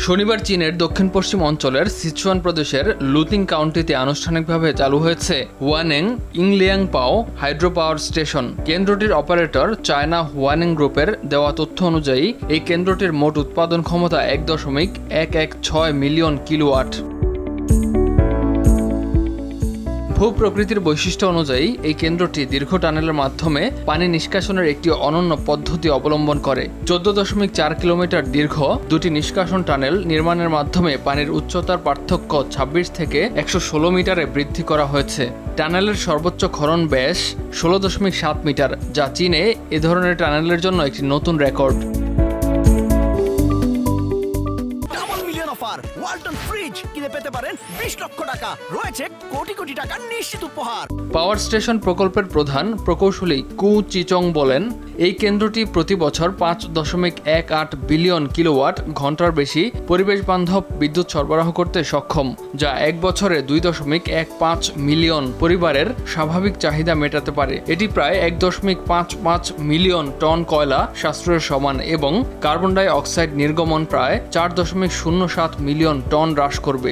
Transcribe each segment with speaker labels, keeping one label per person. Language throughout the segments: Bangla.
Speaker 1: শনিবার চীনের দক্ষিণ-পশ্চিম অঞ্চলের সিচুয়ান প্রদেশের লুতিং কাউন্টিতে আনুষ্ঠানিকভাবে চালু হয়েছে হুয়ানেং ইংলিয়াংপাও হাইড্রো পাওয়ার স্টেশন। কেন্দ্রটির অপারেটর চায়না হুয়ানেং গ্রুপের দেওয়া তথ্য অনুযায়ী এই কেন্দ্রটির মোট উৎপাদন ক্ষমতা ১.১১৬ মিলিয়ন কিলোওয়াট। ভূপ্রকৃতির বৈশিষ্ট্য অনুযায়ী এই কেন্দ্রটি দীর্ঘ টানেলের মাধ্যমে পানি নিষ্কাশনের একটি অনন্য পদ্ধতি অবলম্বন করে। ১৪.৪ কিলোমিটার দীর্ঘ দুটি নিষ্কাশন টানেল নির্মাণের মাধ্যমে পানির উচ্চতার পার্থক্য ২৬ থেকে ১১৬ মিটারে বৃদ্ধি করা হয়েছে। টানেলের সর্বোচ্চ খনন ব্যাস ১৬.৭ মিটার, যা চীনে এ ধরনের টানেলের জন্য একটি নতুন রেকর্ড।
Speaker 2: ওয়ালটন ফ্রিজ কিনে পেতে পারেন ২০ লক্ষ টাকা, রয়েছে কোটি কোটি টাকার নিশ্চিত উপহার।
Speaker 1: পাওয়ার স্টেশন প্রকল্পের প্রধান প্রকৌশলী কু চিচং বলেন, এই কেন্দ্রটি প্রতি বছর ৫.১৮ বিলিয়ন কিলোওয়াট ঘন্টার বেশি পরিবেশ বান্ধব বিদ্যুৎ সরবরাহ করতে সক্ষম, যা এক বছরে ২.১৫ মিলিয়ন পরিবারের স্বাভাবিক চাহিদা মেটাতে পারে। এটি প্রায় ১.৫৫ মিলিয়ন টন কয়লা সাশ্রয়ের সমান এবং কার্বন ডাই অক্সাইড নির্গমন প্রায় ৪.০৭ মিলিয়ন টন হ্রাস করবে।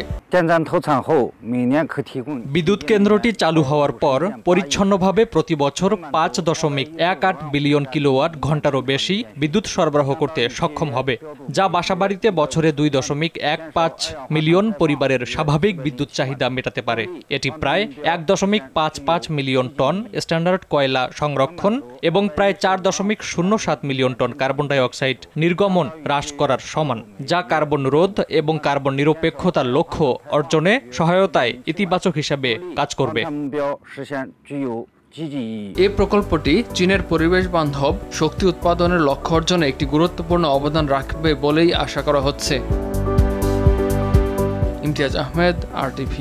Speaker 3: বিদ্যুৎ কেন্দ্রটি চালু হওয়ার পর পরিচ্ছন্নভাবে প্রতি বছর ৫.১৮ বিলিয়ন কিলোওয়াট ঘন্টারও বেশি বিদ্যুৎ সরবরাহ করতে সক্ষম হবে, যা বাসাবাড়িতে বছরে ২.১৫ মিলিয়ন পরিবারের স্বাভাবিক বিদ্যুৎ চাহিদা মেটাতে পারে। এটি প্রায় ১.৫৫ মিলিয়ন টন স্ট্যান্ডার্ড কয়লা সংরক্ষণ এবং প্রায় ৪.০৭ million ton carbon die oxide নির্গমন হ্রাস করার সমান, যা কার্বন রোধ এবং কার্বন নিরপেক্ষতার লক্ষ্য অর্জনে সহায়তায় ইতিবাচক হিসাবে কাজ করবে।
Speaker 1: এই প্রকল্পটি চীনের পরিবেশ বান্ধব শক্তি উৎপাদনের লক্ষ্য অর্জনে একটি গুরুত্বপূর্ণ অবদান রাখবে বলেই আশা করা হচ্ছে। ইমতিয়াজ আহমেদ, RTV।